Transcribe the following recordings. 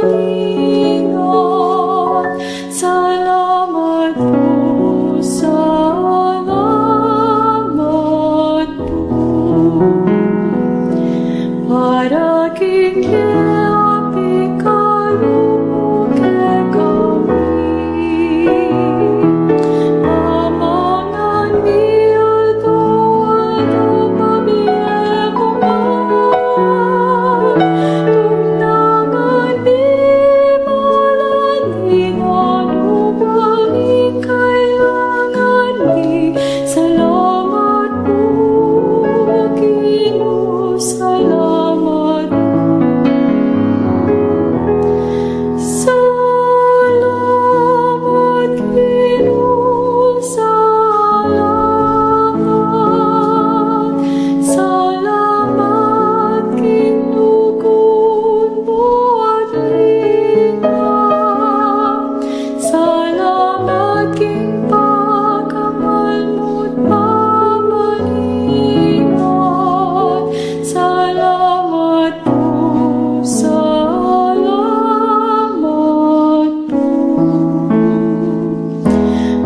kalingat. Salamat po, salamat po. Para kingyapi kaluke kami, mamangan niya doon pabiye kumain, tungdangan di malalingan upang kailangan ni. Salamat po, Ginoo, salamat po. Salamat, Ginoo, salamat. Salamat, kinugon mo at linaw. Salamat, king pagkamal mo't pamalingat. Salamat po, salamat po.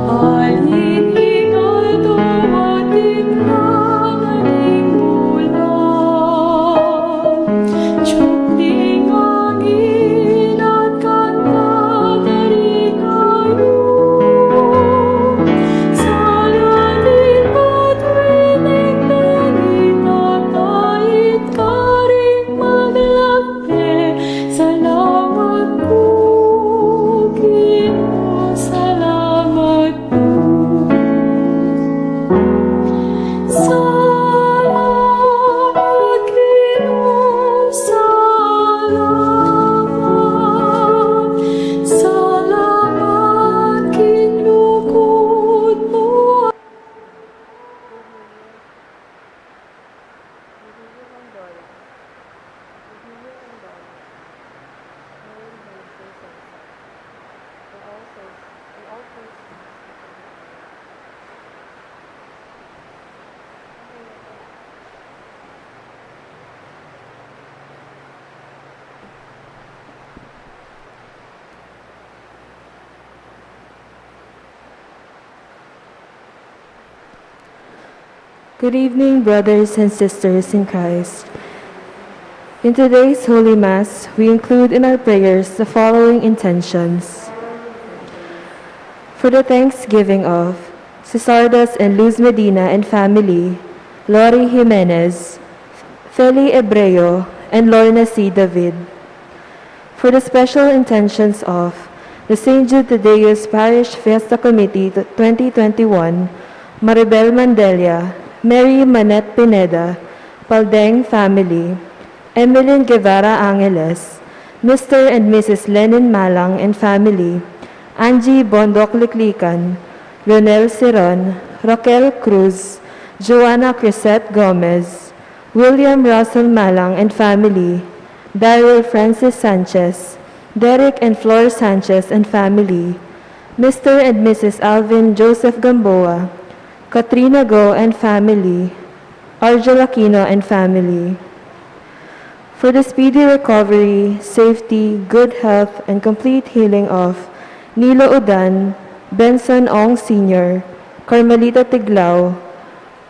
Alihingal dumating ng aling bulan, tiyukling hangin at kanta dari kayo. Sana din matuwinig langit at kahit karing maglakbe. Salamat po, Ginoo, salamat po. Salamat, Ginoo, salamat. Salamat, kinugod mo. Good evening, brothers and sisters in Christ. In today's Holy Mass, we include in our prayers the following intentions. For the thanksgiving of Cesardas and Luz Medina and family, Lori Jimenez, Feli Ebreo, and Lorna C. David. For the special intentions of the St. Jude Tadeus Parish Fiesta Committee 2021, Maribel Mandelia, Mary Manette Pineda, Paldeng family, Emeline Guevara Angeles, Mr. and Mrs. Lenin Malang and family, Angie Bondok Liklikan, Ronel Siron, Raquel Cruz, Joanna Crisette Gomez, William Russell Malang and family, Daryl Francis Sanchez, Derek and Flor Sanchez and family, Mr. and Mrs. Alvin Joseph Gamboa, Katrina Go and family, Arjo Aquino and family. For the speedy recovery, safety, good health, and complete healing of Nilo Udan, Benson Ong Sr., Carmelita Tiglao,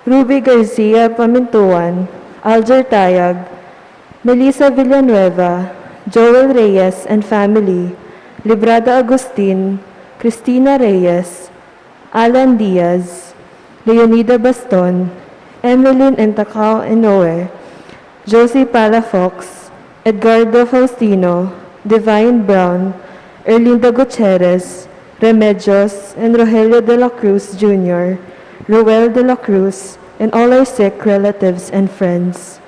Ruby Garcia Pamintuan, Alger Tayag, Melissa Villanueva, Joel Reyes and family, Librada Agustin, Cristina Reyes, Alan Diaz, Leonida Baston, Emeline Entacao Enoe, Josie Palafox, Edgardo Faustino, Divine Brown, Erlinda Gutierrez, Remedios, and Rogelio de la Cruz Jr., Roel de la Cruz, and all our sick relatives and friends.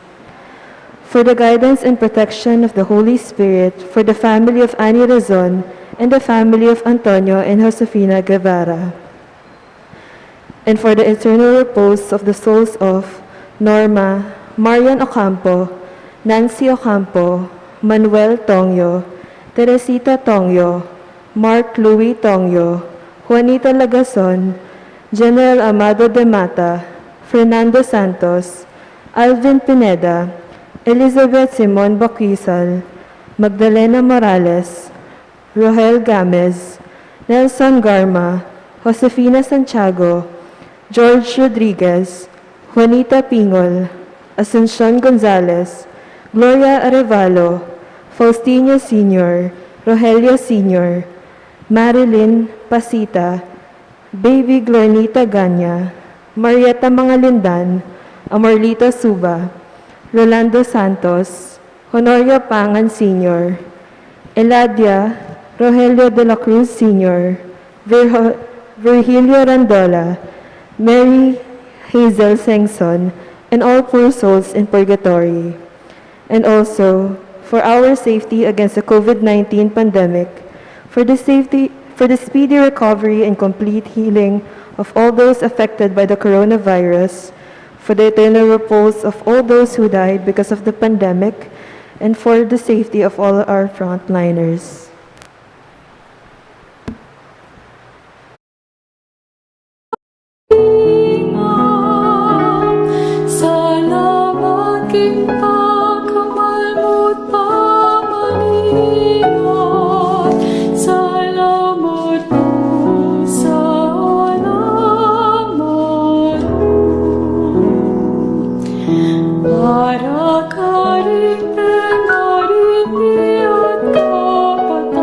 For the guidance and protection of the Holy Spirit, for the family of Annie Razon, and the family of Antonio and Josefina Guevara. And for the eternal repose of the souls of Norma, Marian Ocampo, Nancy Ocampo, Manuel Tongyo, Teresita Tongyo, Mark Louis Tongyo, Juanita Lagason, General Amado de Mata, Fernando Santos, Alvin Pineda, Elizabeth Simon Baquisal, Magdalena Morales, Rohel Gamez, Nelson Garma, Josefina Santiago, George Rodriguez, Juanita Pingol, Asuncion Gonzalez, Gloria Arevalo, Faustino Sr., Rogelio Sr., Marilyn Pasita, Baby Glornita Ganya, Marieta Mangalindan, Amorlito Suba, Rolando Santos, Honorio Pangan Sr., Eladia Rogelio de la Cruz Sr., Virgilio Randola, Mary Hazel Sengson, and all poor souls in purgatory. And also, for our safety against the COVID-19 pandemic, for the speedy recovery and complete healing of all those affected by the coronavirus, for the eternal repose of all those who died because of the pandemic, and for the safety of all our frontliners. Salamat king pagkamal mo't pamalingat. Salamat po, salamat po. Para ka rin pengariti at kapatid,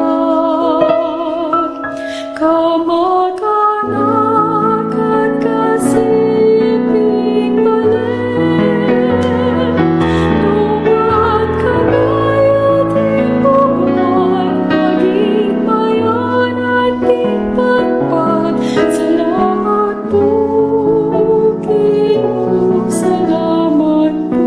kamag-anak at kasiping balik. Luma't kabayat ibubuhay, maging mayon at ipagpag. Salamat po, Ginoo, salamat po.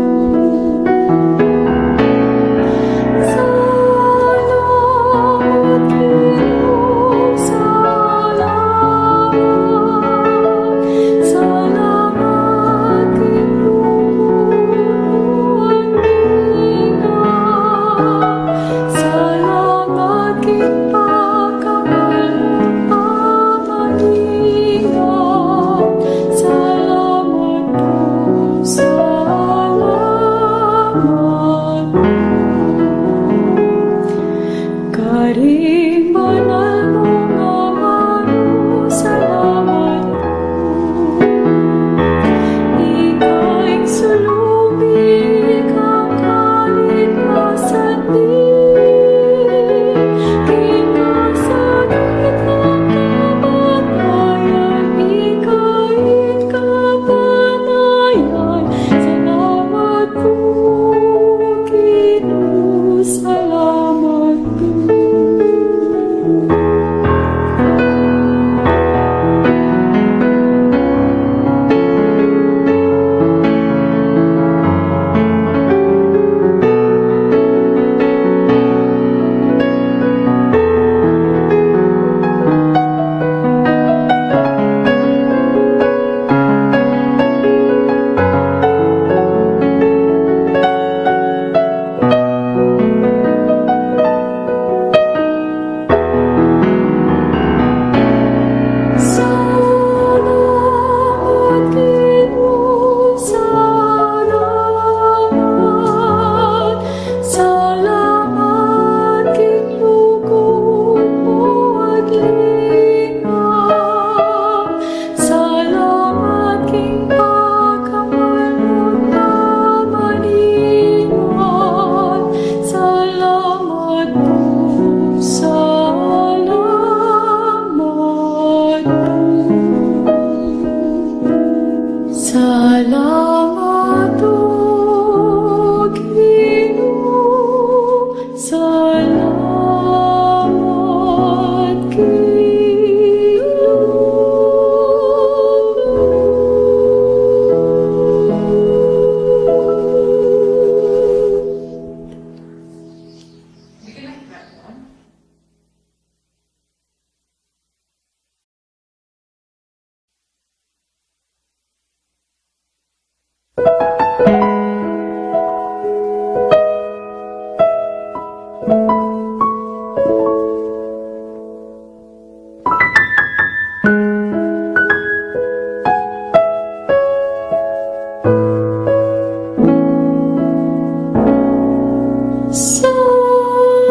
Salamat, Ginoo, salamat. Salamat, Ginoo, at ingat. Salamat, king pagkamal mo't pamalingat. Salamat po, salamat po. Karing banal mong amaro, salamat po. Ika'y sulubi, ika'ng kaligtasan din. Kinasagit ng kamatayan, ika'y kapanayan. Salamat po, Ginoo, salamat po. Salamat, Ginoo, salamat. Salamat, king lugod mo at lingap. Salamat, king pagkamal mo't pamalingat. Salamat po, salamat po. Salamat po, Ginoo, salamat, Ginoo. Salamat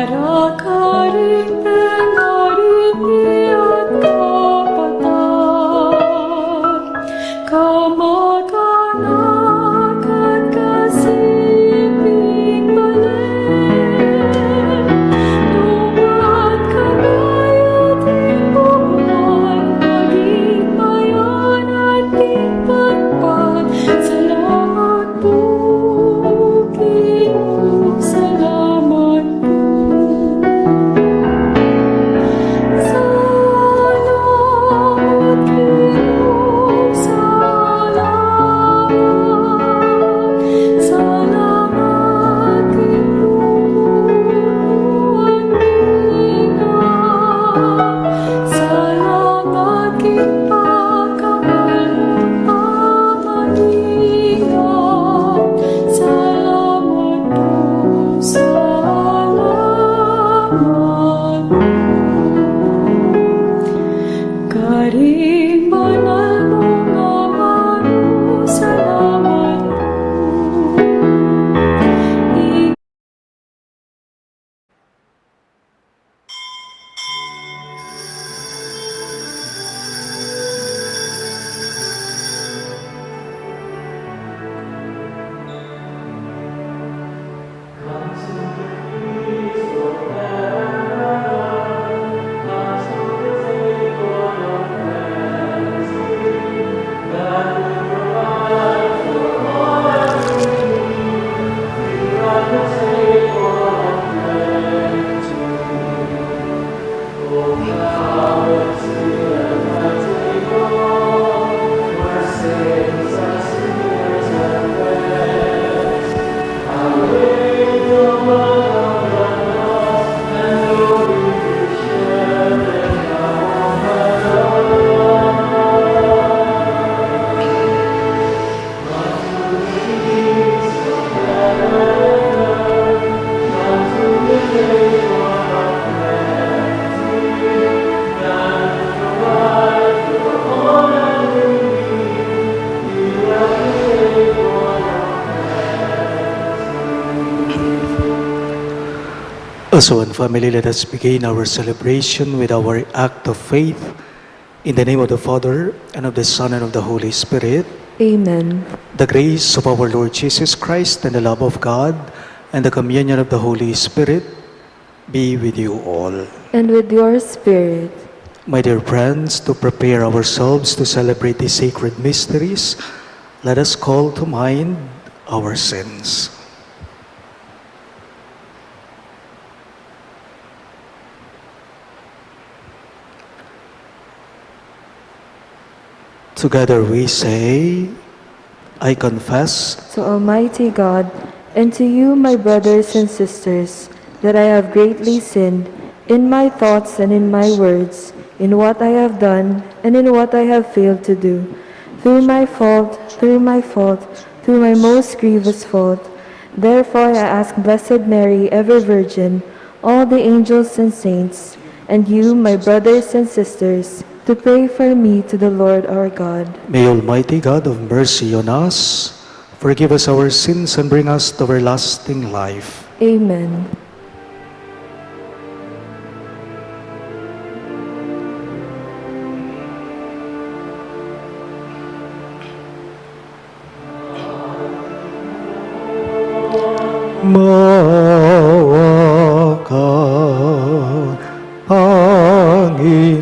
Para karingin at kapatan, kamag-anak at kasiping balik, lumat kabayan at buwan, maging bayan at ipagpag. Salamat po, Ginoo, salamat po. Salamat, Ginoo, salamat. Salamat, Ginoo, at ingat. Salamat, Ginpakamal mo pamaningat. Salamat po, salamat po. Karing banal mo nga maro, salamat po. As one family, let us begin our celebration with our act of faith. In the name of the Father, and of the Son, and of the Holy Spirit. Amen. The grace of our Lord Jesus Christ, and the love of God, and the communion of the Holy Spirit be with you all. And with your spirit. My dear friends, to prepare ourselves to celebrate these sacred mysteries, let us call to mind our sins. Together we say, I confess To Almighty God, and to you, my brothers and sisters, that I have greatly sinned in my thoughts and in my words, in what I have done and in what I have failed to do, through my fault, through my most grievous fault. Therefore I ask Blessed Mary, ever Virgin, all the angels and saints, and you, my brothers and sisters, to pray for me to the Lord our God. May Almighty God have mercy on us, forgive us our sins, and bring us to everlasting life. Amen. Maawa ka, Panginoon,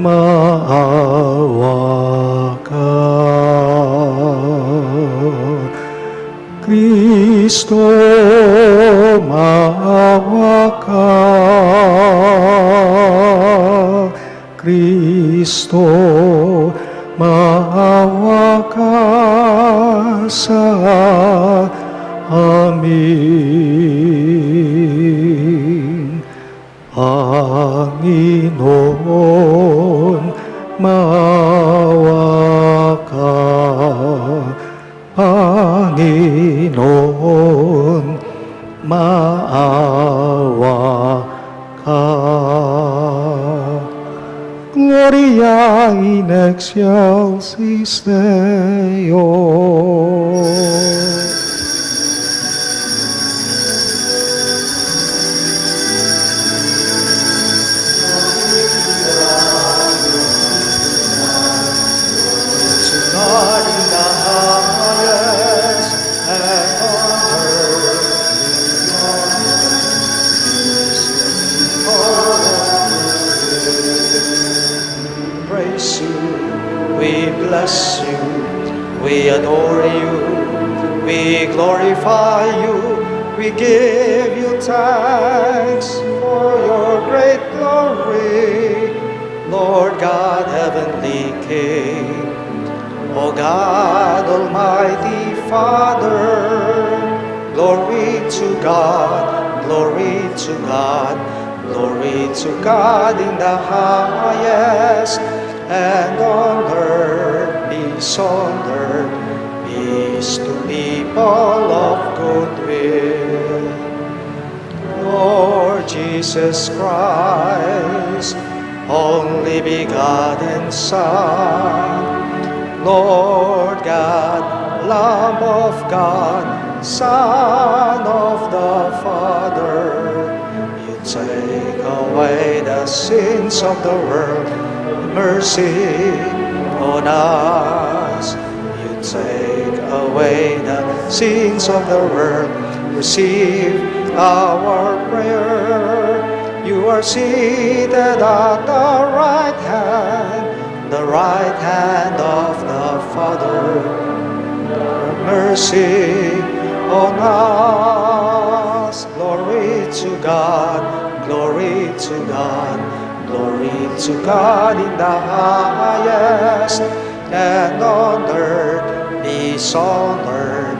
maawa ka. Kristo, maawa ka. Kristo, maawa ka sa amin. Panginoon, maawa ka. Panginoon, maawa ka. Gloria in excelsis Deo. We adore you, we glorify you, we give you thanks for your great glory, Lord God, heavenly King. O God, Almighty Father, glory to God, glory to God, glory to God in the highest, and on earth, peace on earth, peace to people of goodwill. Lord Jesus Christ, only begotten Son, Lord God, Lamb of God, Son of the Father, you take away the sins of the world, mercy on us. You take away the sins of the world, receive our prayer. You are seated at the right hand of the Father. Mercy on us. Glory to God, glory to God, glory to God in the highest, and on earth, peace on earth,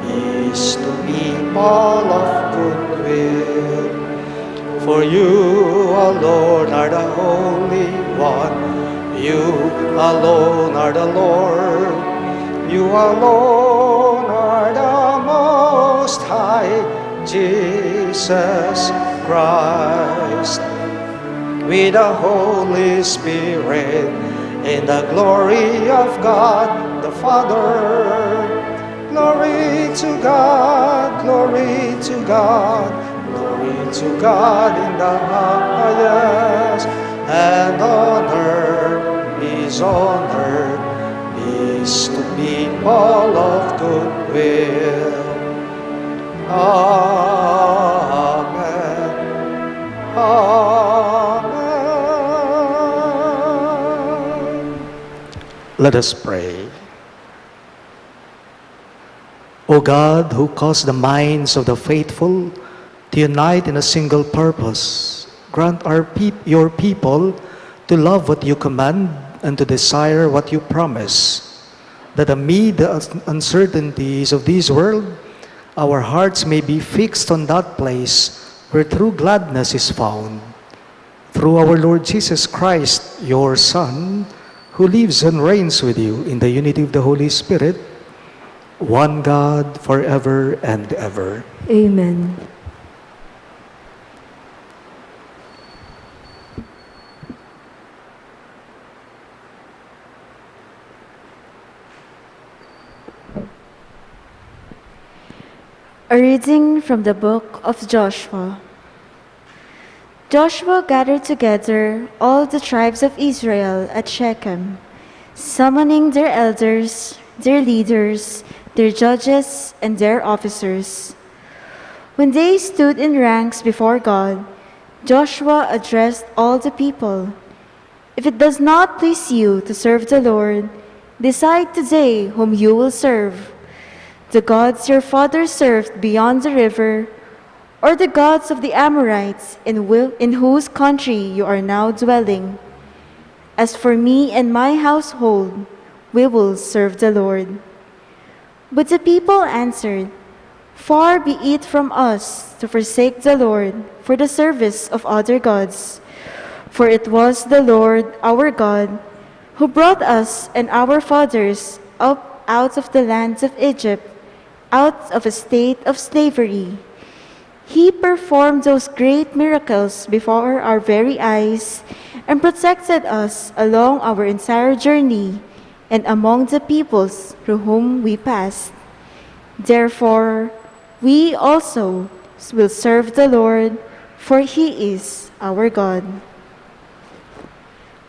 peace to people of goodwill. For you alone are the Holy One, you alone are the Lord, you alone are the Most High, Jesus Christ. With the Holy Spirit, in the glory of God the Father, glory to God, glory to God, glory to God in the highest, and on earth, peace on earth, peace to people of goodwill. Amen. Amen. Let us pray. O God, who caused the minds of the faithful to unite in a single purpose, grant your people to love what you command and to desire what you promise, that amid the uncertainties of this world, our hearts may be fixed on that place where true gladness is found. Through our Lord Jesus Christ, your Son, who lives and reigns with you in the unity of the Holy Spirit, one God, forever and ever. Amen. A reading from the book of Joshua. Joshua gathered together all the tribes of Israel at Shechem, summoning their elders, their leaders, their judges, and their officers. When they stood in ranks before God, Joshua addressed all the people. If it does not please you to serve the Lord, decide today whom you will serve: the gods your fathers served beyond the river, or the gods of the Amorites in whose country you are now dwelling. As for me and my household, we will serve the Lord. But the people answered, Far be it from us to forsake the Lord for the service of other gods. For it was the Lord our God who brought us and our fathers up out of the lands of Egypt, out of a state of slavery. He performed those great miracles before our very eyes and protected us along our entire journey and among the peoples through whom we passed. Therefore, we also will serve the Lord, for He is our God.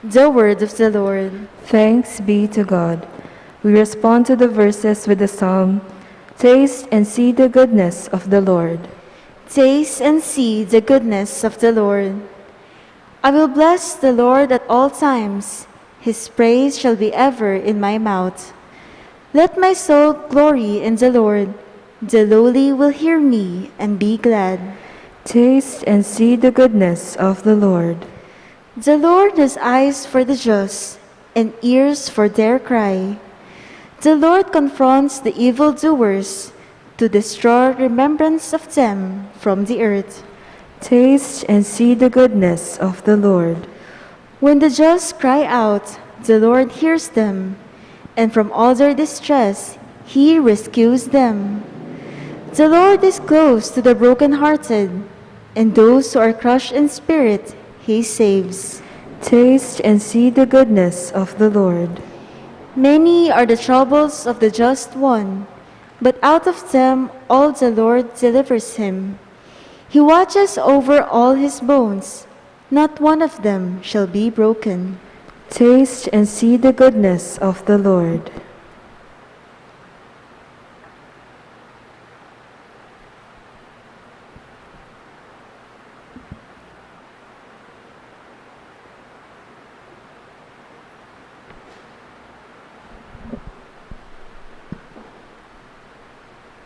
The word of the Lord. Thanks be to God. We respond to the verses with the psalm, Taste and see the goodness of the Lord. Taste and see the goodness of the Lord. I will bless the Lord at all times. His praise shall be ever in my mouth. Let my soul glory in the Lord. The lowly will hear me and be glad. Taste and see the goodness of the Lord. The Lord has eyes for the just and ears for their cry. The Lord confronts the evildoers to destroy remembrance of them from the earth. Taste and see the goodness of the Lord. When the just cry out, the Lord hears them, and from all their distress he rescues them. The Lord is close to the brokenhearted, and those who are crushed in spirit he saves. Taste and see the goodness of the Lord. Many are the troubles of the just one, but out of them all the Lord delivers him. He watches over all his bones. Not one of them shall be broken. Taste and see the goodness of the Lord.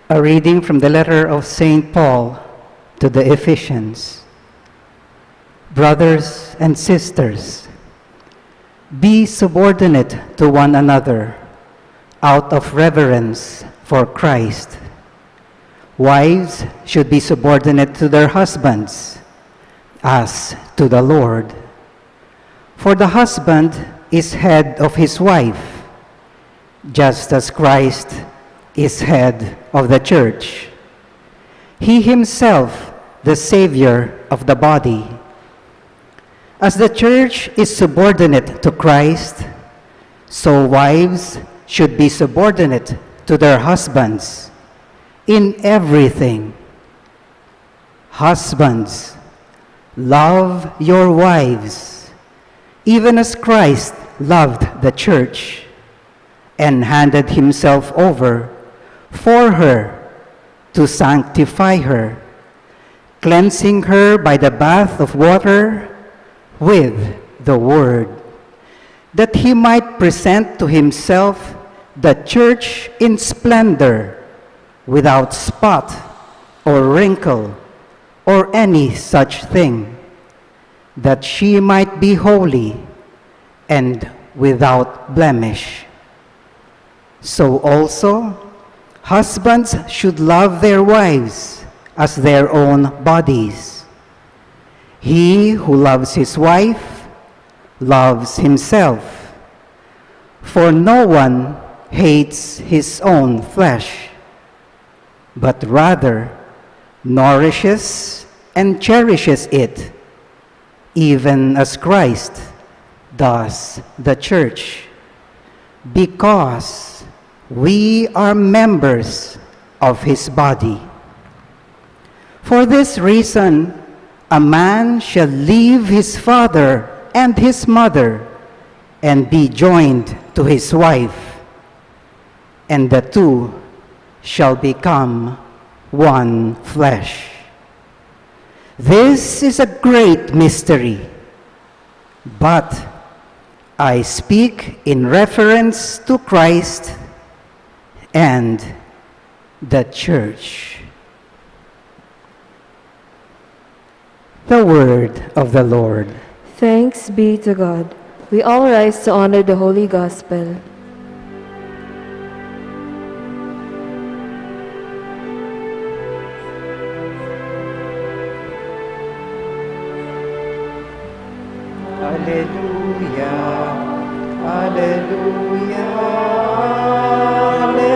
A reading from the letter of St. Paul to the Ephesians. Brothers and sisters, be subordinate to one another out of reverence for Christ. Wives should be subordinate to their husbands as to the Lord. For the husband is head of his wife, just as Christ is head of the church. He himself the Savior of the body. As the church is subordinate to Christ, so wives should be subordinate to their husbands in everything. Husbands, love your wives, even as Christ loved the church and handed himself over for her to sanctify her, cleansing her by the bath of water with the word, that he might present to himself the church in splendor, without spot or wrinkle or any such thing, that she might be holy and without blemish. So also, husbands should love their wives as their own bodies. He who loves his wife loves himself, for no one hates his own flesh, but rather nourishes and cherishes it, even as Christ does the church, because we are members of his body. For this reason, a man shall leave his father and his mother and be joined to his wife, and the two shall become one flesh. This is a great mystery, but I speak in reference to Christ and the church. The word of the Lord. Thanks be to God. We all rise to honor the Holy Gospel. Alleluia, alleluia, alleluia,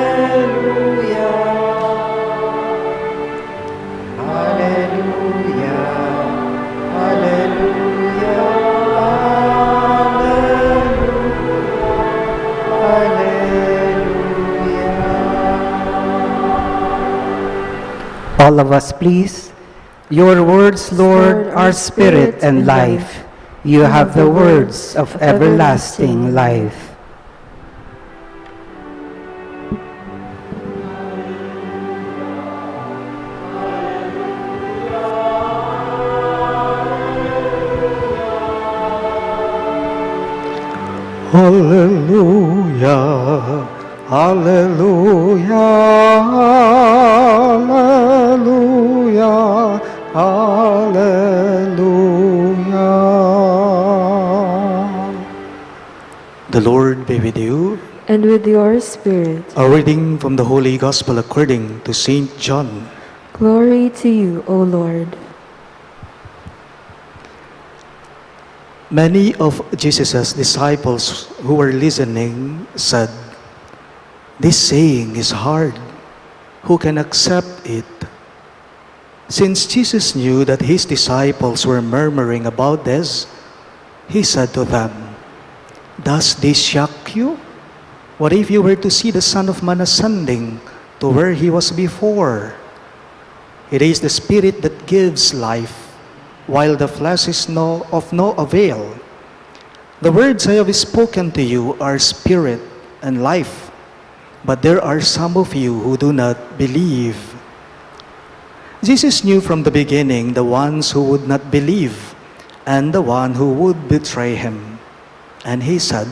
alleluia, alleluia, alleluia. All of us, please. Your words, Lord, are spirit and life. You have the words of everlasting life. Hallelujah, Hallelujah, hallelujah, hallelujah. The Lord be with you. And with your spirit. A reading from the Holy Gospel according to Saint John. Glory to you, O Lord. Many of Jesus' disciples who were listening said, "This saying is hard. Who can accept it?" Since Jesus knew that his disciples were murmuring about this, he said to them, "Does this shock you? What if you were to see the Son of Man ascending to where he was before? It is the Spirit that gives life, while the flesh is of no avail. The words I have spoken to you are spirit and life, but there are some of you who do not believe." Jesus knew from the beginning the ones who would not believe and the one who would betray him. And he said,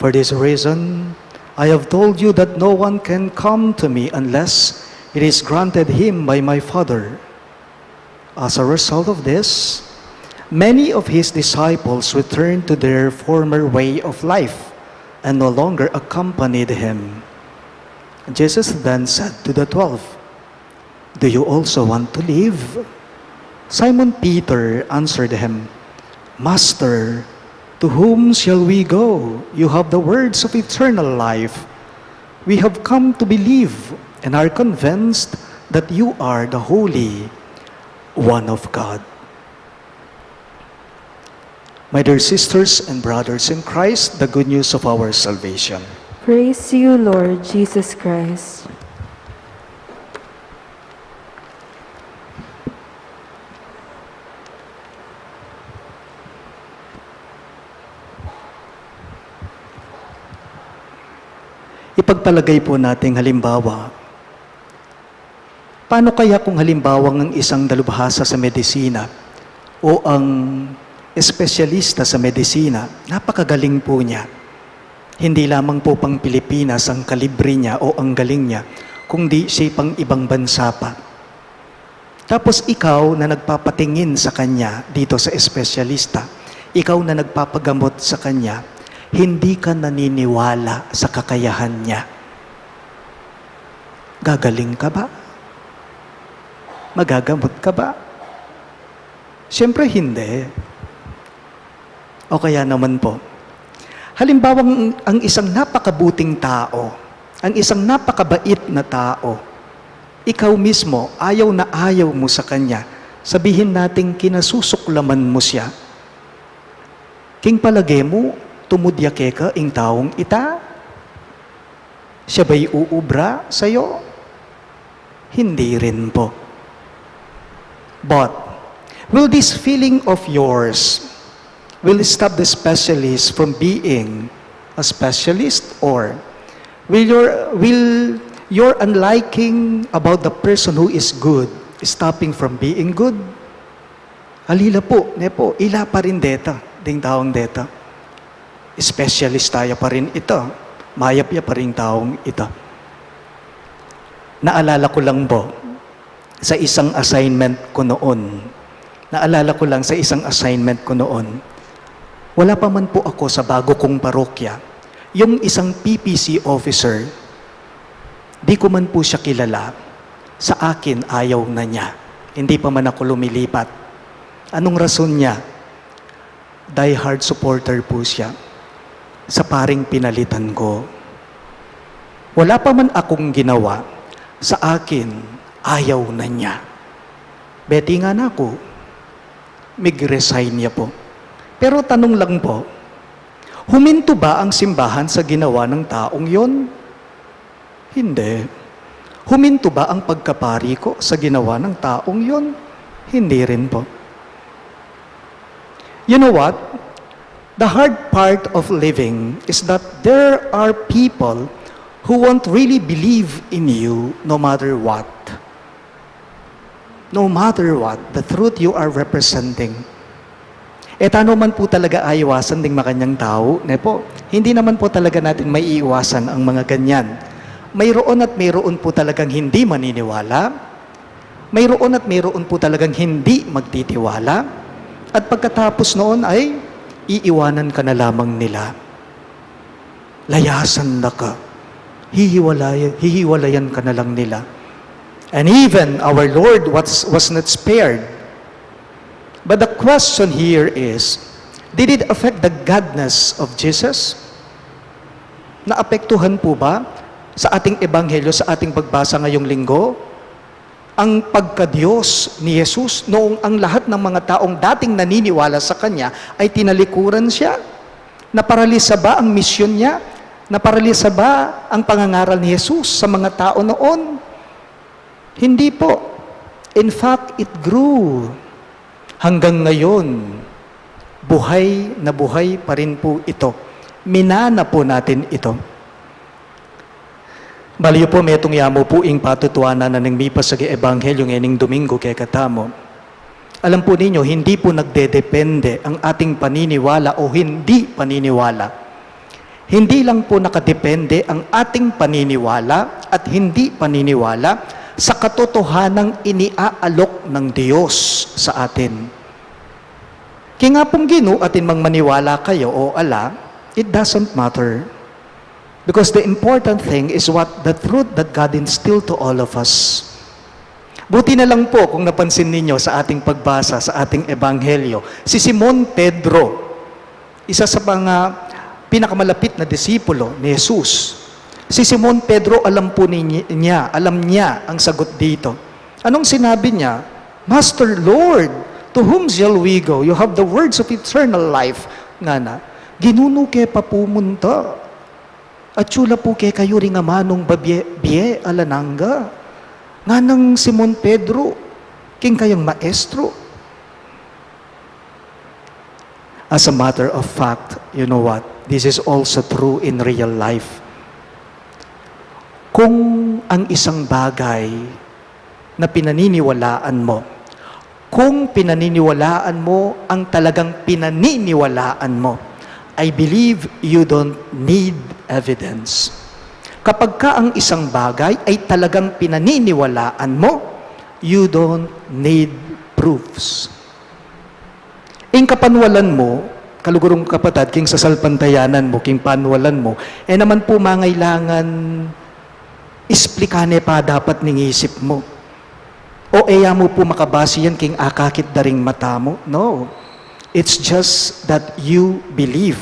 "For this reason, I have told you that no one can come to me unless it is granted him by my Father." As a result of this, many of his disciples returned to their former way of life and no longer accompanied him. Jesus then said to the 12, "Do you also want to leave?" Simon Peter answered him, "Master, to whom shall we go? You have the words of eternal life. We have come to believe and are convinced that you are the Holy One of God." My dear sisters and brothers in Christ, the good news of our salvation. Praise to you, Lord Jesus Christ. Ipagpalagay po nating halimbawa, paano kaya kung halimbawang ang isang dalubhasa sa medisina o ang espesyalista sa medisina, napakagaling po niya. Hindi lamang po pang Pilipinas ang kalibre niya o ang galing niya, kundi siya pang ibang bansa pa. Tapos ikaw na nagpapatingin sa kanya dito sa espesyalista, ikaw na nagpapagamot sa kanya, hindi ka naniniwala sa kakayahan niya. Gagaling ka ba? Magagamot ka ba? Siyempre hindi. O kaya naman po, halimbawang ang isang napakabuting tao, ang isang napakabait na tao, ikaw mismo, ayaw na ayaw mo sa kanya, sabihin nating kinasusuklaman mo siya. King palagay mo, tumudyake ka ing taong ita? Siya ba'y uubra sa'yo? Hindi rin po. But, will this feeling of yours will stop the specialist from being a specialist, or will your unliking about the person who is good stopping from being good? Alila po, nepo, ila pa rin deta, ding taong deta. Specialist tayo pa rin ito. Mayap ya pa rin taong ito. Naalala ko lang po, sa isang assignment ko noon, wala pa man po ako sa bago kong parokya, yung isang PPC officer, di ko man po siya kilala, sa akin ayaw na niya. Hindi pa man ako lumilipat. Anong rason niya? Die-hard supporter po siya sa paring pinalitan ko. Wala pa man akong ginawa, sa akin, ayaw na niya. Beti nga na ako, mag-resign niya po. Pero tanong lang po, huminto ba ang simbahan sa ginawa ng taong yon? Hindi. Huminto ba ang pagkapari ko sa ginawa ng taong yon? Hindi rin po. You know what? The hard part of living is that there are people who won't really believe in you no matter what. No matter what, the truth you are representing. Tano man po talaga aiwasan ding makanyang tao, ne po, hindi naman po talaga natin may iiwasan ang mga ganyan. Mayroon at mayroon po talagang hindi maniniwala, mayroon at mayroon po talagang hindi magtitiwala, at pagkatapos noon ay iiwanan ka na lamang nila. Layasan na ka, hihiwalayan ka na lang nila. And even our Lord was not spared. But the question here is, did it affect the godness of Jesus? Naapektuhan po ba sa ating ebanghelyo, sa ating pagbasa ngayong linggo, ang pagka-Diyos ni Jesus noong ang lahat ng mga taong dating naniniwala sa Kanya ay tinalikuran siya? Naparalisa ba ang misyon niya? Naparalisa ba ang pangangaral ni Jesus sa mga tao noon? Hindi po. In fact, it grew. Hanggang ngayon, buhay na buhay pa rin po ito. Minana po natin ito. Baliyo po, metong yamo po ing patutuanan na nang mipas sa ebanghelyo ngayon Domingo kay katamo. Alam po ninyo, hindi po nagdedepende ang ating paniniwala o hindi paniniwala. Hindi lang po nakadepende ang ating paniniwala at hindi paniniwala sa katotohanang iniaalok ng Diyos sa atin. Kaya nga pong Ginoo atin mang maniwala kayo o ala, it doesn't matter. Because the important thing is what the truth that God instilled to all of us. Buti na lang po kung napansin ninyo sa ating pagbasa, sa ating ebanghelyo, si Simon Pedro, isa sa mga pinakamalapit na disipulo ni Jesus. Si Simon Pedro, alam niya ang sagot dito. Anong sinabi niya? Master, Lord, to whom shall we go? You have the words of eternal life. Nga na, ginuno ke papumunta. At sula po ke kayo rin nga manong biye alananga. Nga nang Simon Pedro, king kayang maestro. As a matter of fact, you know what? This is also true in real life. Kung ang isang bagay na pinaniniwalaan mo, kung pinaniniwalaan mo ang talagang pinaniniwalaan mo, I believe you don't need evidence. Kapag ka ang isang bagay ay talagang pinaniniwalaan mo, you don't need proofs. Ing kapanwalan mo, kalugurong kapatid, king sasalpantayanan mo, king panwalan mo, naman po mangailangan explikane pa dapat ning isip mo. O eya mo po makabasi yan king akakit daring mata mo? No. It's just that you believe.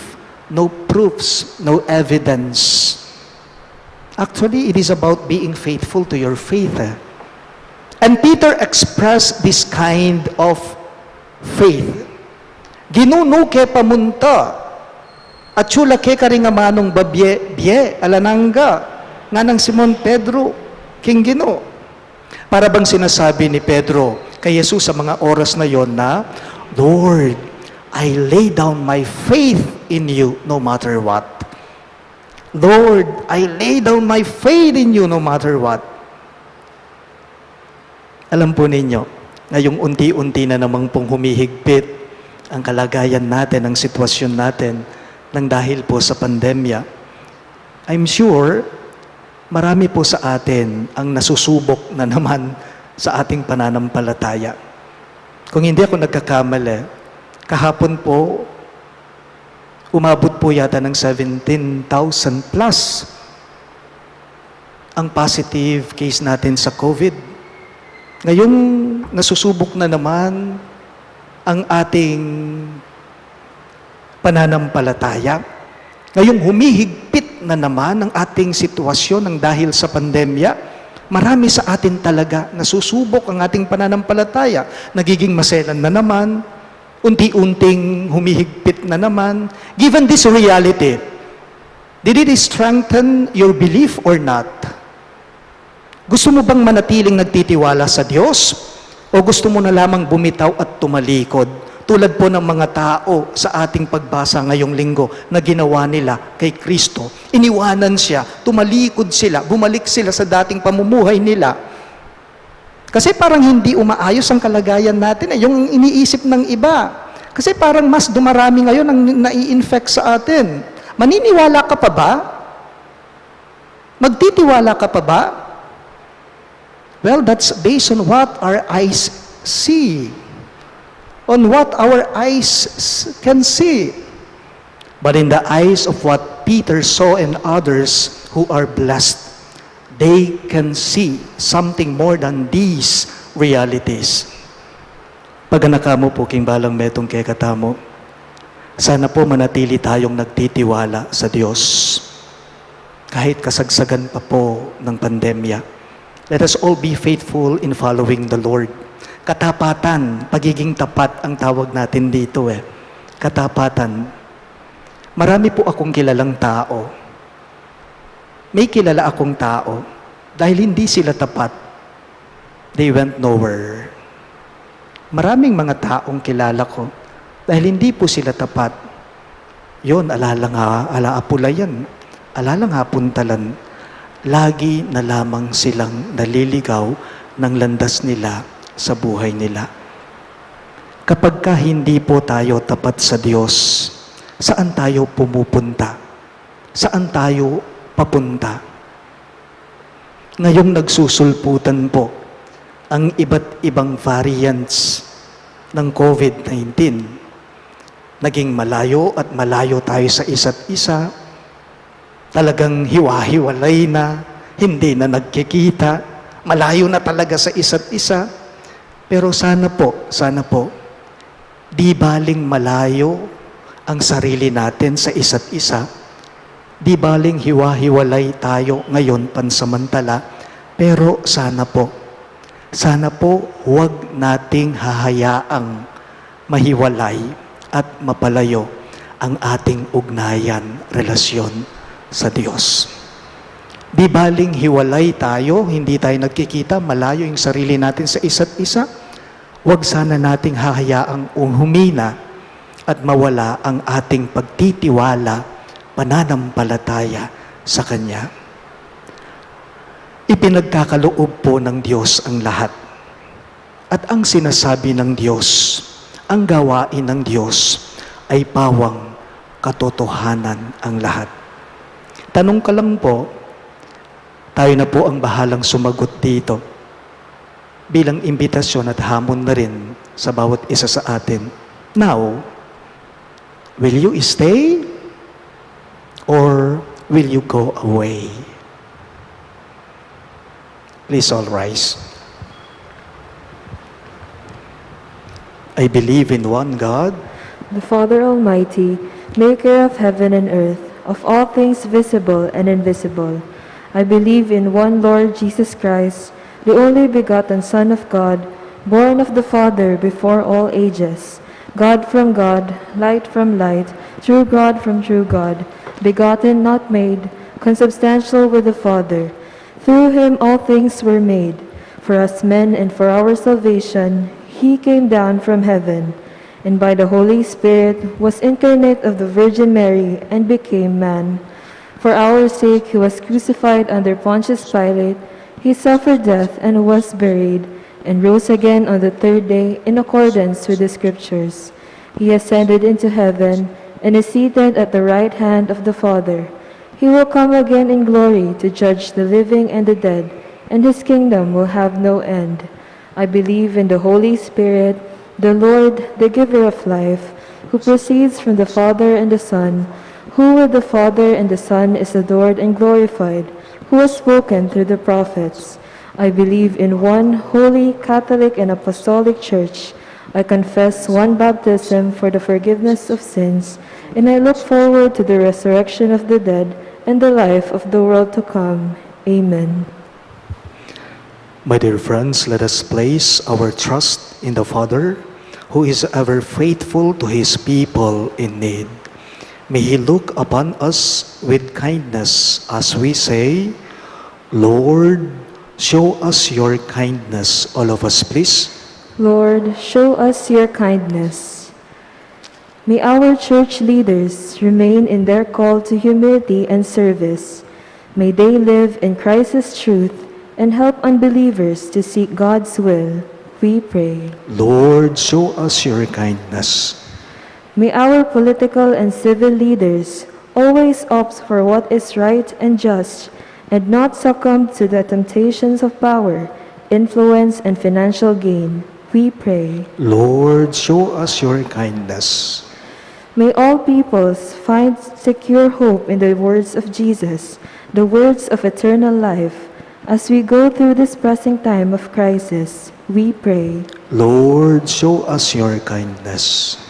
No proofs, no evidence. Actually, it is about being faithful to your faith. And Peter expressed this kind of faith. Ginuno ke pamunta. At sula ke karingamanong biye alananga. Nga ng Simon Pedro, king Ginoo. Para bang sinasabi ni Pedro kay Jesus sa mga oras na yon na, Lord, I lay down my faith in you no matter what. Lord, I lay down my faith in you no matter what. Alam po ninyo, ngayong unti-unti na namang pong humihigpit ang kalagayan natin, ang sitwasyon natin, nang dahil po sa pandemya. I'm sure, marami po sa atin ang nasusubok na naman sa ating pananampalataya. Kung hindi ako nagkakamali, kahapon po, umabot po yata ng 17,000 plus ang positive case natin sa COVID. Ngayong nasusubok na naman ang ating pananampalataya. Ngayong humihigpit na naman ang ating sitwasyon ng dahil sa pandemya, marami sa atin talaga nasusubok ang ating pananampalataya. Nagiging maselan na naman, unti-unting humihigpit na naman. Given this reality, did it strengthen your belief or not? Gusto mo bang manatiling nagtitiwala sa Diyos? O gusto mo na lamang bumitaw at tumalikod? Tulad po ng mga tao sa ating pagbasa ngayong linggo na ginawa nila kay Kristo. Iniwanan siya, tumalikod sila, bumalik sila sa dating pamumuhay nila. Kasi parang hindi umaayos ang kalagayan natin. Yung iniisip ng iba. Kasi parang mas dumarami ngayon ang nai-infect sa atin. Maniniwala ka pa ba? Magtitiwala ka pa ba? Well, that's based on what our eyes see. On what our eyes can see. But in the eyes of what Peter saw and others who are blessed, they can see something more than these realities. Pag nakamo po king balang metong kay katamo, sana po manatili tayong nagtitiwala sa Diyos. Kahit kasagsagan pa po ng pandemya, let us all be faithful in following the Lord. Katapatan, pagiging tapat ang tawag natin dito eh. Katapatan. Marami po akong kilalang tao. May kilala akong tao, dahil hindi sila tapat, they went nowhere. Maraming mga taong kilala ko, dahil hindi po sila tapat, yon alaapula yan, alalang hapuntalan, lagi na lamang silang naliligaw ng landas nila sa buhay nila. Kapag ka hindi po tayo tapat sa Diyos, saan tayo pumupunta? Saan tayo papunta? Ngayong nagsusulputan po ang iba't ibang variants ng COVID-19. Naging malayo at malayo tayo sa isa't isa. Talagang hiwa-hiwalay na, hindi na nagkikita, malayo na talaga sa isa't isa. Pero sana po, di baling malayo ang sarili natin sa isa't isa. Di baling hiwa-hiwalay tayo ngayon pansamantala, pero sana po huwag nating hahayaang mahiwalay at mapalayo ang ating ugnayan, relasyon sa Diyos. Di baling hiwalay tayo, hindi tayo nagkikita, malayo yung sarili natin sa isa't isa, huwag sana nating hahayaang humina at mawala ang ating pagtitiwala, pananampalataya sa Kanya. Ipinagkakaloob po ng Diyos ang lahat. At ang sinasabi ng Diyos, ang gawain ng Diyos ay pawang katotohanan ang lahat. Tanong ka lang po, tayo na po ang bahalang sumagot dito bilang imbitasyon at hamon na rin sa bawat isa sa atin. Now, will you stay or will you go away? Please all rise. I believe in one God, The Father Almighty, maker of heaven and earth, of all things visible and invisible. I believe in one Lord Jesus Christ, the only begotten Son of God, born of the Father before all ages, God from God, light from light, true God from true God, begotten, not made, consubstantial with the Father. Through him all things were made. For us men and for our salvation, he came down from heaven, and by the Holy Spirit was incarnate of the Virgin Mary and became man. For our sake he was crucified under Pontius Pilate. He suffered death and was buried, and rose again on the third day in accordance with the Scriptures. He ascended into heaven and is seated at the right hand of the Father. He will come again in glory to judge the living and the dead, and his kingdom will have no end. I believe in the Holy Spirit, the Lord, the giver of life, who proceeds from the Father and the Son, who with the Father and the Son is adored and glorified, who has spoken through the prophets. I believe in one holy, Catholic, and Apostolic Church. I confess one baptism for the forgiveness of sins, and I look forward to the resurrection of the dead and the life of the world to come. Amen. My dear friends, let us place our trust in the Father, who is ever faithful to His people in need. May He look upon us with kindness as we say, Lord, show us your kindness. All of us, please. Lord, show us your kindness. May our church leaders remain in their call to humility and service. May they live in Christ's truth and help unbelievers to seek God's will. We pray. Lord, show us your kindness. May our political and civil leaders always opt for what is right and just and not succumb to the temptations of power, influence, and financial gain. We pray. Lord, show us your kindness. May all peoples find secure hope in the words of Jesus, the words of eternal life. As we go through this pressing time of crisis, we pray. Lord, show us your kindness.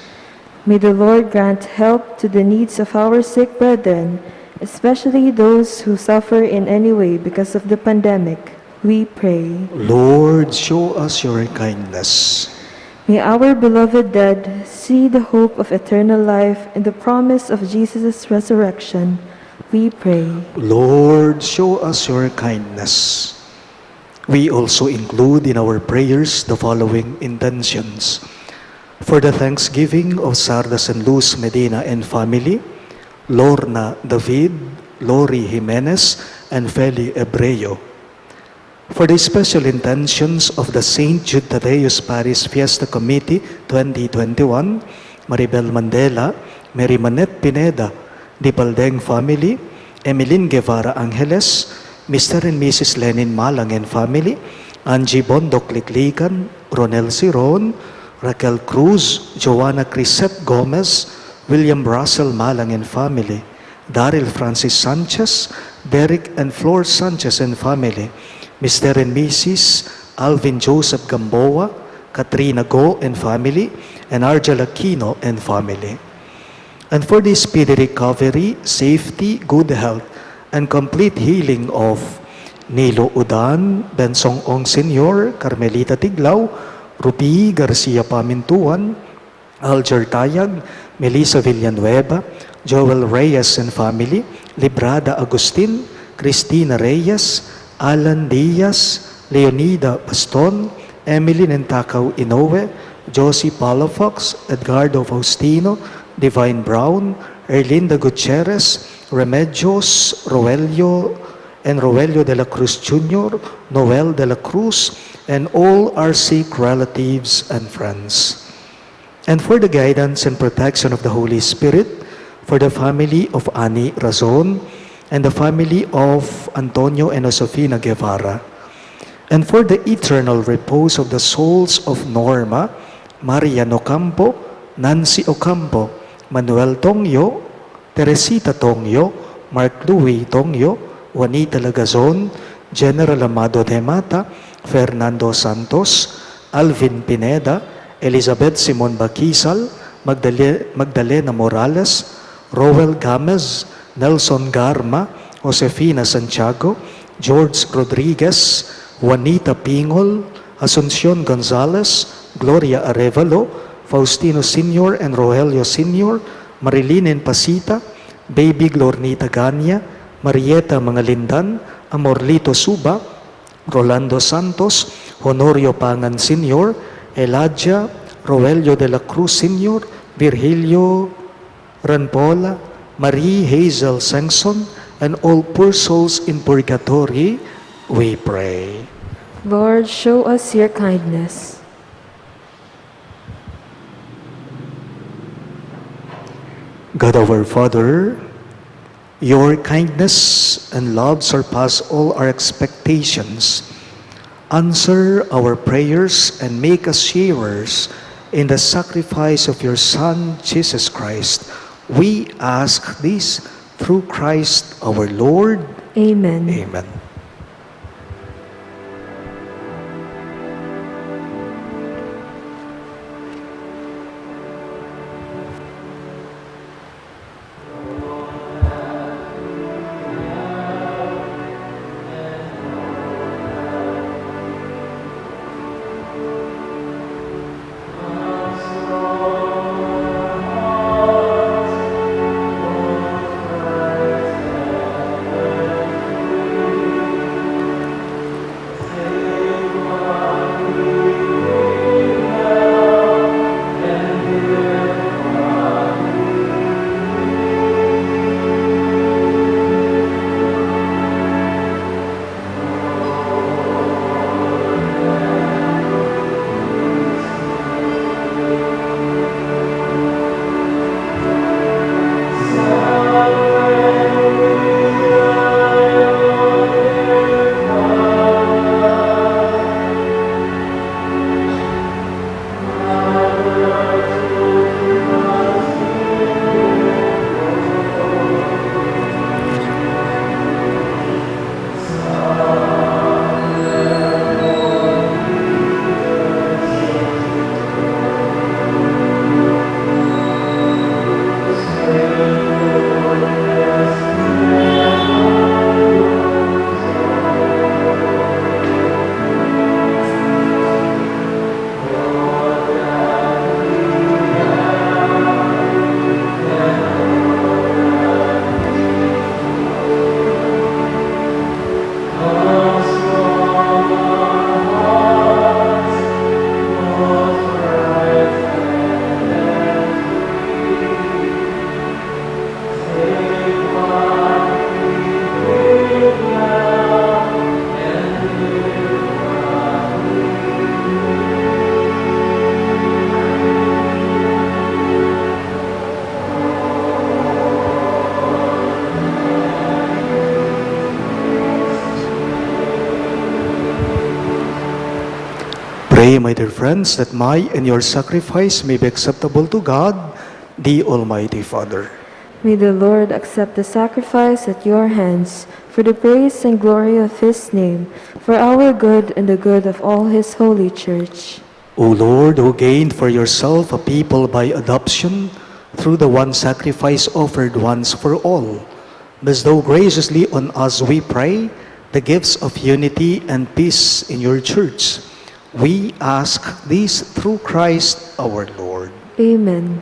May the Lord grant help to the needs of our sick brethren, especially those who suffer in any way because of the pandemic. We pray. Lord, show us your kindness. May our beloved dead see the hope of eternal life and the promise of Jesus' resurrection. We pray. Lord, show us your kindness. We also include in our prayers the following intentions. For the thanksgiving of Sardas and Luz Medina and family, Lorna David, Lori Jimenez, and Feli Ebreo. For the special intentions of the St. Jude Tadeus Paris Fiesta Committee 2021, Maribel Mandela, Mary Manette Pineda, Di Paldeng family, Emeline Guevara Angeles, Mr. and Mrs. Lenin Malang and family, Angie Bondok Liklikan, Ronel Siron, Raquel Cruz, Joanna Crisep Gomez, William Russell Malang and family, Daryl Francis Sanchez, Derek and Flor Sanchez and family, Mr. and Mrs. Alvin Joseph Gamboa, Katrina Go and family, and Arjel Aquino and family. And for the speedy recovery, safety, good health, and complete healing of Nilo Udan, Bensong Ong Sr., Carmelita Tiglao, Rupi Garcia Pamintuan, Alger Tayag, Melissa Villanueva, Joel Reyes and family, Librada Agustin, Cristina Reyes, Alan Diaz, Leonida Baston, Emily Nentakaw Inoue, Josie Palafox, Edgardo Faustino, Divine Brown, Erlinda Gutierrez, Remedios Roelio, and Roelio de la Cruz Jr., Noel de la Cruz, and all our sick relatives and friends. And for the guidance and protection of the Holy Spirit, for the family of Ani Razon, and the family of Antonio and Josefina Guevara, and for the eternal repose of the souls of Norma, Marian Ocampo, Nancy Ocampo, Manuel Tongyo, Teresita Tongyo, Mark Louis Tongyo, Juanita Lagazon, General Amado de Mata, Fernando Santos, Alvin Pineda, Elizabeth Simon Bakisal, Magdalena Morales, Roel Gamez, Nelson Garma, Josefina Santiago, George Rodriguez, Juanita Pingol, Asuncion Gonzalez, Gloria Arevalo, Faustino Sr. and Rogelio Sr., Marilyn Pasita, Baby Glornita Ganya, Marieta Mangalindan, Amorlito Suba, Rolando Santos, Honorio Pangan Sr., Elijah, Roelio de la Cruz Sr., Virgilio Ranpola, Marie Hazel Sengson, and all poor souls in purgatory, we pray. Lord, show us your kindness. God our Father, your kindness and love surpass all our expectations. Answer our prayers and make us sharers in the sacrifice of your Son, Jesus Christ. We ask this through Christ our Lord. Amen. Amen. Pray, my dear friends, that my and your sacrifice may be acceptable to God, the Almighty Father. May the Lord accept the sacrifice at your hands for the praise and glory of his name, for our good and the good of all his holy church. O Lord, who gained for yourself a people by adoption through the one sacrifice offered once for all, bestow graciously on us, we pray, the gifts of unity and peace in your church. We ask this through Christ our Lord. Amen.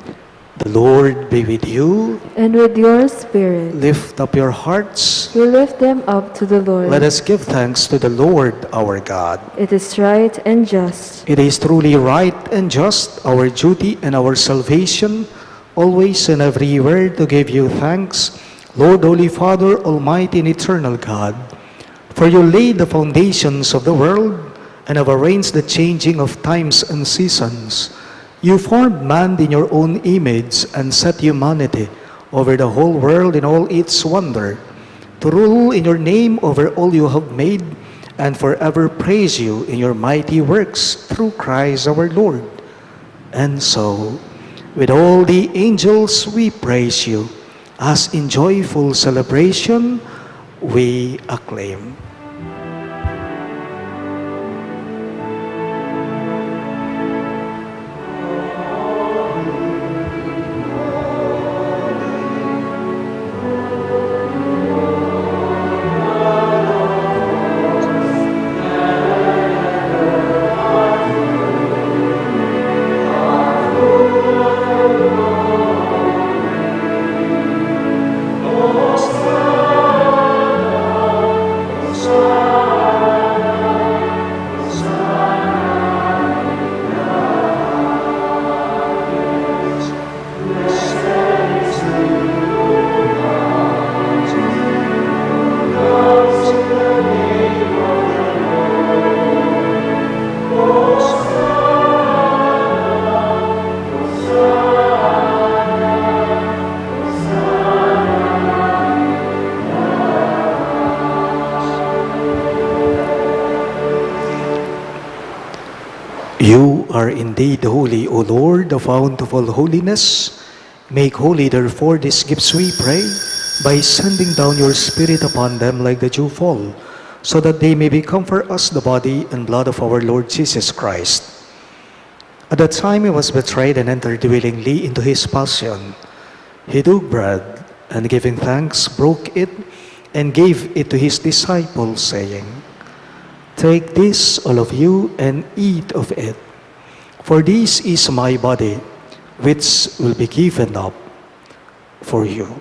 The Lord be with you. And with your spirit, Lift up your hearts. we lift them up to the Lord. Let us give thanks to the Lord our God. It is right and just. It is truly right and just, our duty and our salvation, always and everywhere to give you thanks, Lord, Holy Father, Almighty and Eternal God. For you laid the foundations of the world and have arranged the changing of times and seasons. You formed man in your own image and set humanity over the whole world in all its wonder, to rule in your name over all you have made, and forever praise you in your mighty works through Christ our Lord. And so, with all the angels we praise you, as in joyful celebration we acclaim. You are indeed holy, O Lord, the fount of all holiness. Make holy, therefore, these gifts, we pray, by sending down your Spirit upon them like the dewfall, so that they may become for us the body and blood of our Lord Jesus Christ. At that time he was betrayed and entered willingly into his passion. He took bread, and giving thanks, broke it, and gave it to his disciples, saying, "Take this, all of you, and eat of it. For this is my body, which will be given up for you."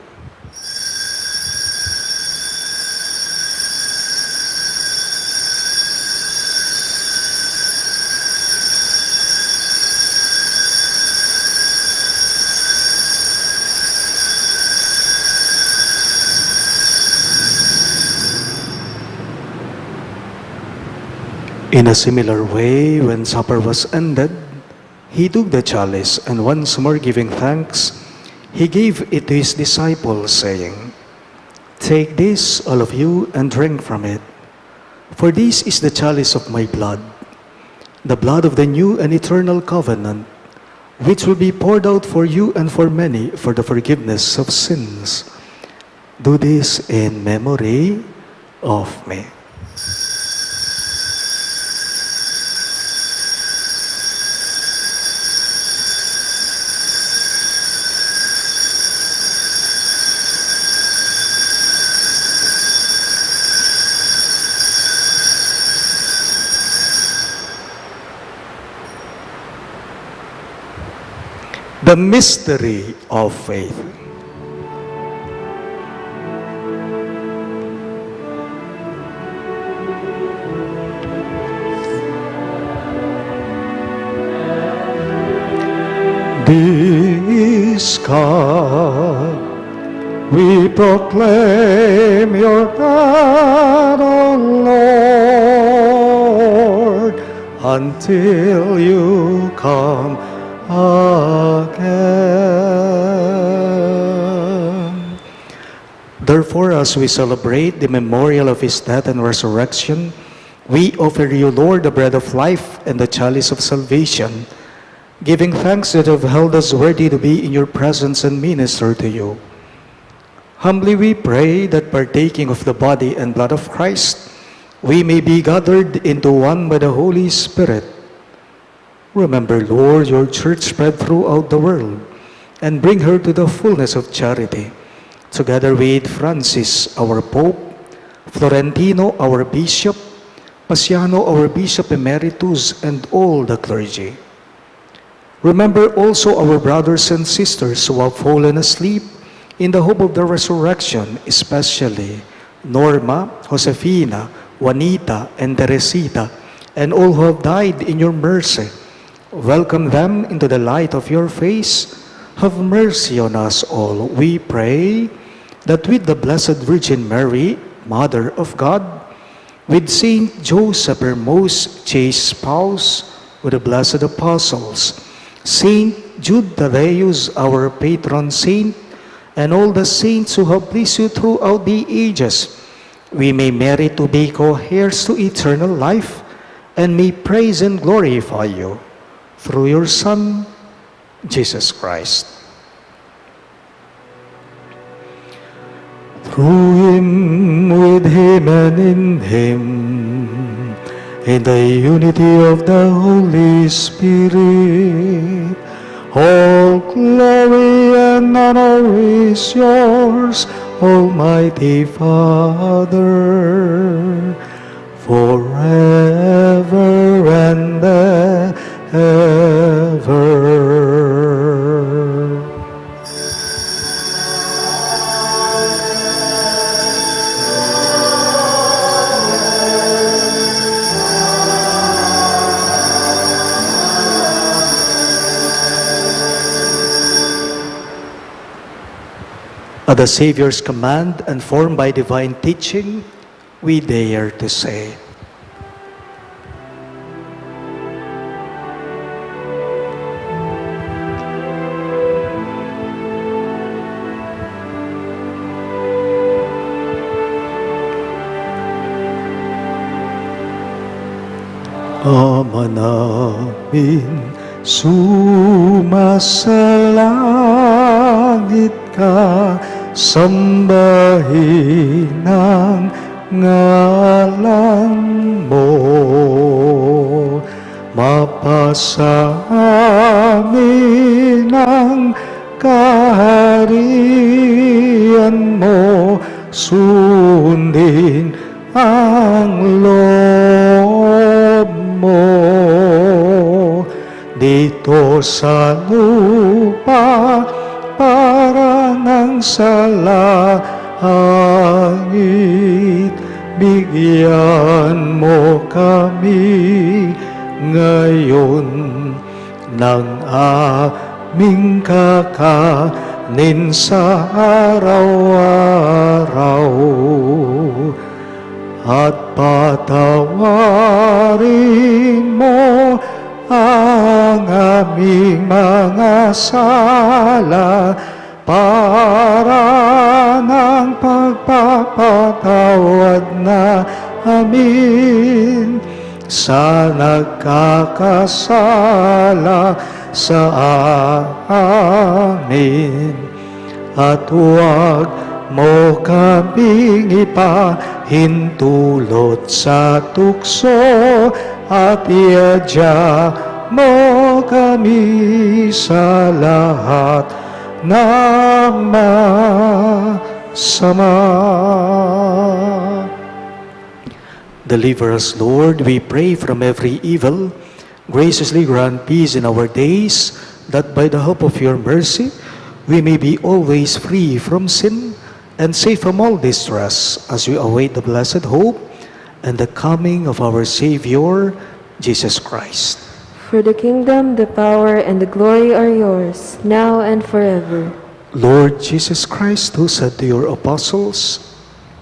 In a similar way, when supper was ended, he took the chalice, and once more giving thanks, he gave it to his disciples, saying, "Take this, all of you, and drink from it. For this is the chalice of my blood, the blood of the new and eternal covenant, which will be poured out for you and for many for the forgiveness of sins. Do this in memory of me." The mystery of faith. This God, we proclaim your God, O Lord, until you come again. Therefore, as we celebrate the memorial of his death and resurrection, We offer you, Lord, the bread of life and the chalice of salvation, giving thanks that you have held us worthy to be in your presence and minister to you. Humbly we pray that partaking of the body and blood of Christ, we may be gathered into one by the Holy Spirit. Remember, Lord, your church spread throughout the world, and bring her to the fullness of charity, together with Francis, our Pope, Florentino, our Bishop, Pasiano, our Bishop Emeritus, and all the clergy. Remember also our brothers and sisters who have fallen asleep in the hope of the resurrection, especially Norma, Josefina, Juanita, and Teresita, and all who have died in your mercy. Welcome them into the light of your face. Have mercy on us all, we pray, that with the Blessed Virgin Mary, Mother of God, with Saint Joseph, her most chaste spouse, with the blessed apostles, Saint Jude Thaddeus, our patron saint, and all the saints who have pleased you throughout the ages, we may merit to be co-heirs to eternal life, and may praise and glorify you through your Son, Jesus Christ. Through him, with him, and in him, in the unity of the Holy Spirit, all glory and honor is yours, Almighty Father, forever and ever. At the Savior's command and formed by divine teaching, we dare to say, Ama namin, sumasalangit ka, sambahin ang ngalan mo. Mapasa amin ang kaharian mo, sundin ang loob mo. Dito sa lupa, para ng sa langit, bigyan mo kami ngayon ng aming kakanin sa araw-araw, at patawarin mo ang aming mga sala, para ng pagpapatawad na amin sa nagkakasala sa amin. At huwag mo kaming ipahintulot sa tukso, at iadya mo kami sa lahat ng masama. Deliver us, Lord, we pray, from every evil. Graciously grant peace in our days, that by the help of your mercy, we may be always free from sin and safe from all distress, as we await the blessed hope and the coming of our Savior, Jesus Christ. For the kingdom, the power, and the glory are yours, now and forever. Lord Jesus Christ, who said to your apostles,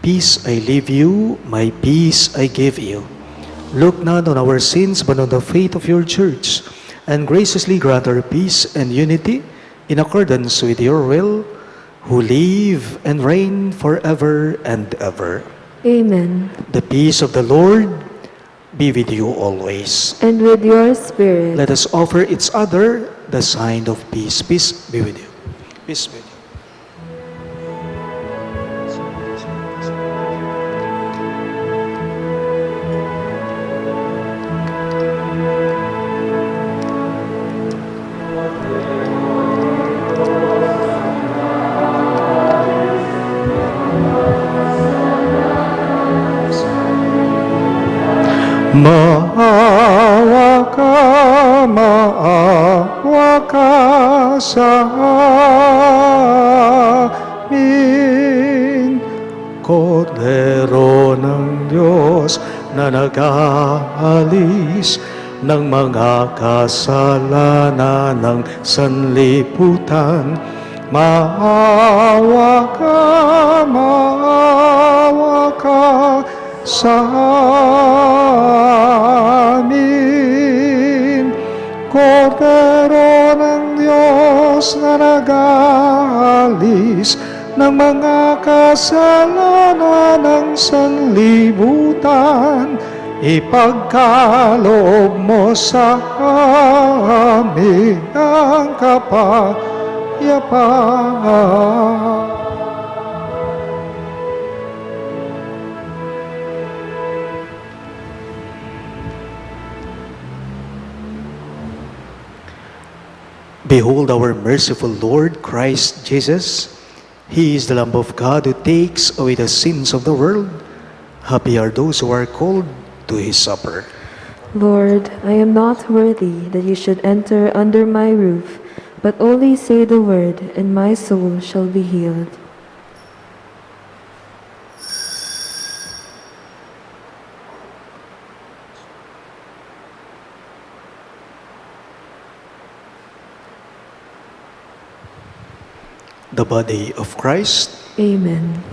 Peace I leave you, my peace I give you. Look not on our sins, but on the faith of your church, and graciously grant her peace and unity in accordance with your will, who live and reign forever and ever. Amen. The peace of the Lord be with you always. and with your spirit. Let us offer each other the sign of peace. Peace be with you. Peace be with you. Maawa ka sa amin. Kordero ng Diyos na nag-aalis ng mga kasalanan ng sanlibutan. Maawa ka sa amin. Kordero ng Diyos na nag-aalis ng mga kasalanan ng sanlibutan, ipagkaloob mo sa amin ang kapayapaan. Behold our merciful Lord Christ Jesus. He is the Lamb of God who takes away the sins of the world. Happy are those who are called to His supper. Lord, I am not worthy that you should enter under my roof, but only say the word, and my soul shall be healed. The body of Christ. Amen.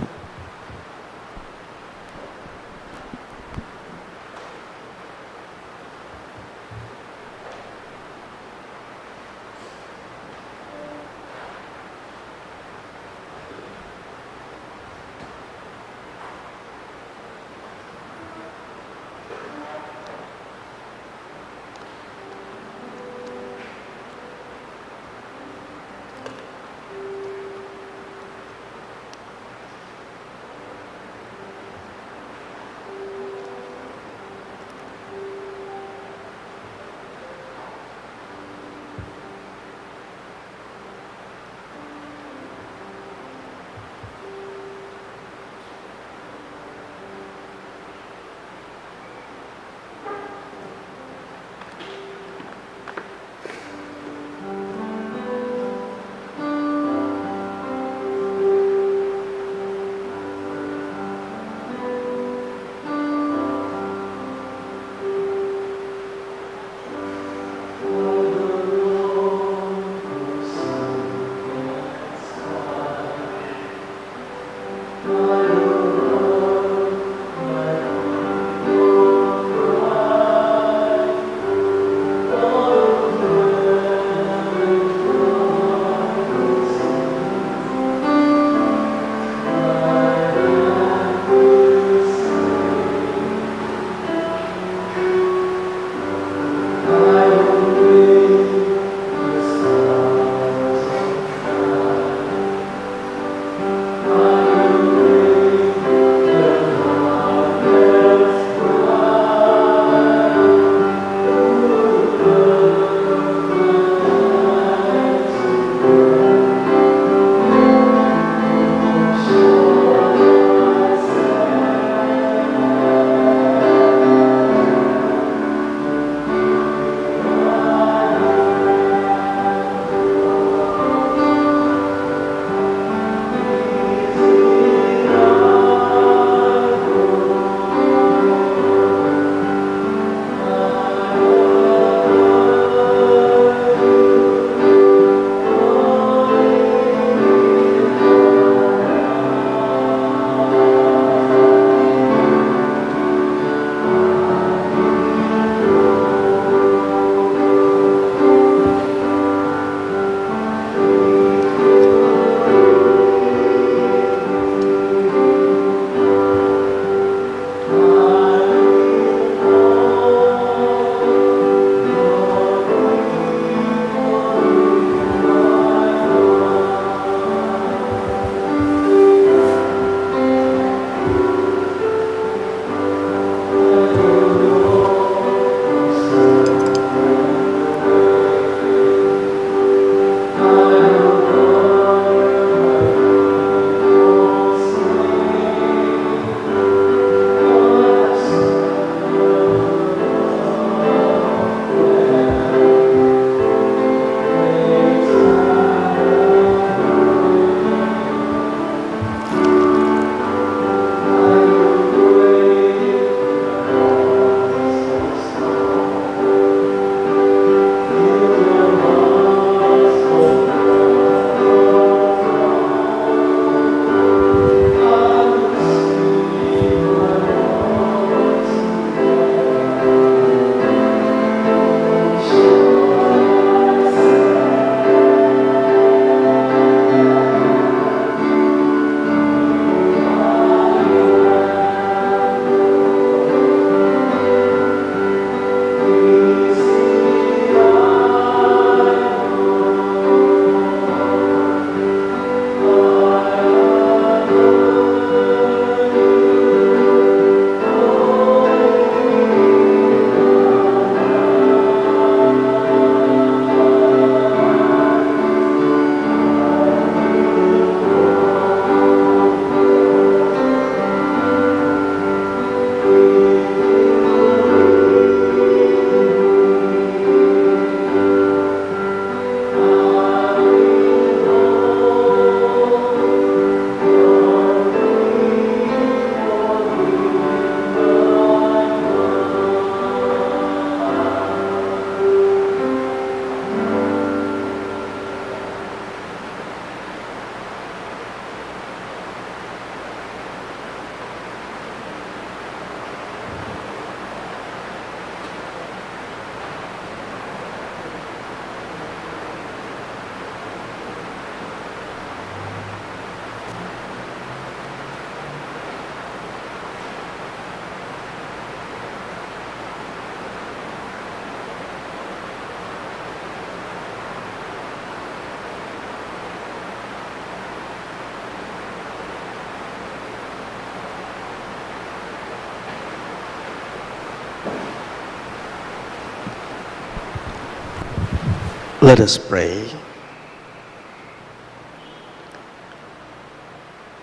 Let us pray.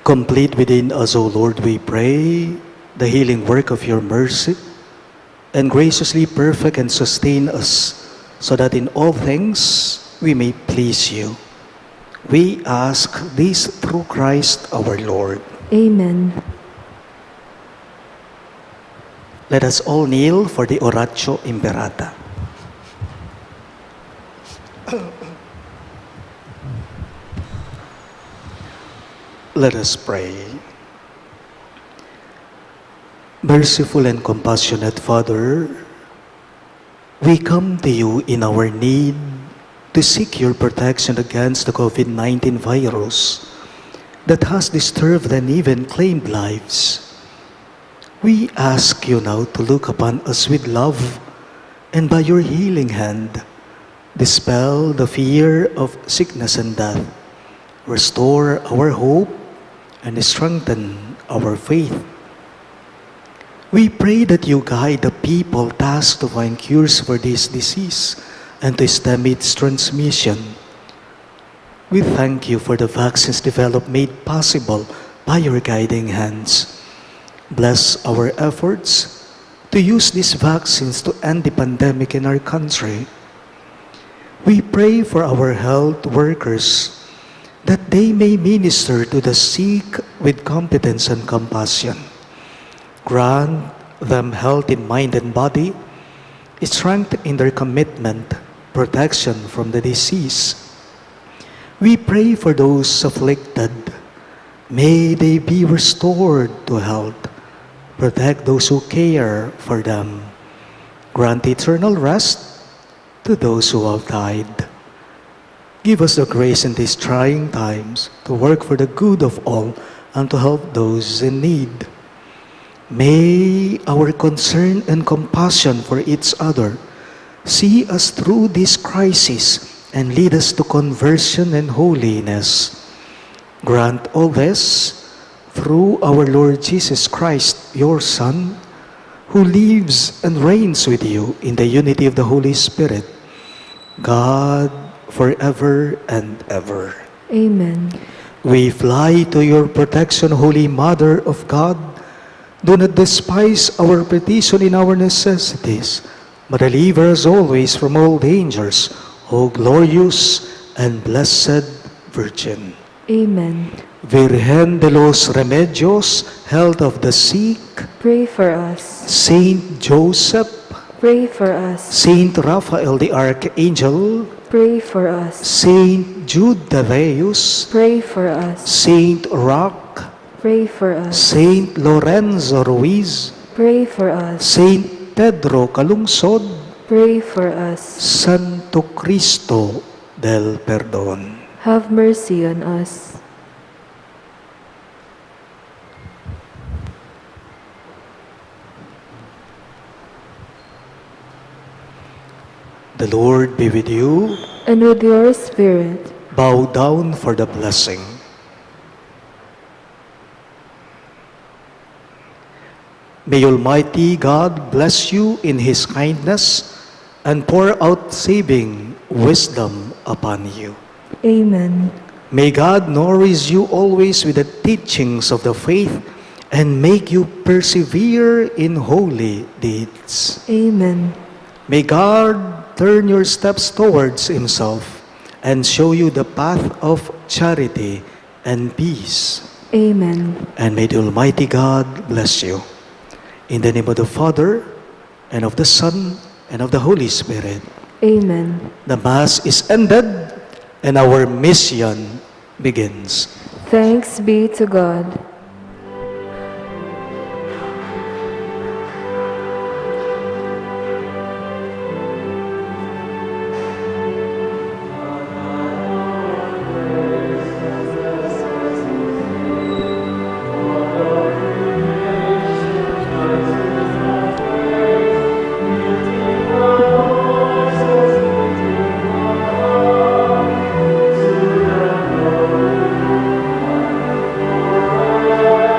Complete within us, O Lord, we pray, the healing work of your mercy, and graciously perfect and sustain us, so that in all things we may please you. We ask this through Christ our Lord. Amen. Let us all kneel for the Oratio Imperata. Let us pray. Merciful and compassionate Father, we come to you in our need to seek your protection against the COVID-19 virus that has disturbed and even claimed lives. We ask you now to look upon us with love and by your healing hand, dispel the fear of sickness and death, restore our hope, and strengthen our faith. We pray that you guide the people tasked to find cures for this disease and to stem its transmission. We thank you for the vaccines developed made possible by your guiding hands. Bless our efforts to use these vaccines to end the pandemic in our country. We pray for our health workers that they may minister to the sick with competence and compassion. Grant them health in mind and body, strength in their commitment, protection from the disease. We pray for those afflicted. May they be restored to health. Protect those who care for them. Grant eternal rest to those who have died. Give us the grace in these trying times to work for the good of all and to help those in need. May our concern and compassion for each other see us through this crisis and lead us to conversion and holiness. Grant all this through our Lord Jesus Christ, your Son, who lives and reigns with you in the unity of the Holy Spirit, God, forever and ever. Amen. We fly to your protection, Holy Mother of God. Do not despise our petition in our necessities, but deliver us always from all dangers, O glorious and blessed Virgin. Amen. Virgen de los Remedios, health of the sick, Pray for us. Saint Joseph, Pray for us. Saint Raphael the Archangel, Pray for us. Saint Jude Thaddeus, Pray for us. Saint Roch, Pray for us. Saint Lorenzo Ruiz, Pray for us. Saint Pedro Calungsod, Pray for us. Santo Cristo del Perdón. Have mercy on us. The Lord be with you. And with your spirit. Bow down for the blessing. May Almighty God bless you in His kindness and pour out saving wisdom upon you. Amen. May God nourish you always with the teachings of the faith and make you persevere in holy deeds. Amen. May God turn your steps towards Himself and show you the path of charity and peace. Amen. And may the Almighty God bless you. In the name of the Father, and of the Son, and of the Holy Spirit. Amen. The Mass is ended, and our mission begins. Thanks be to God.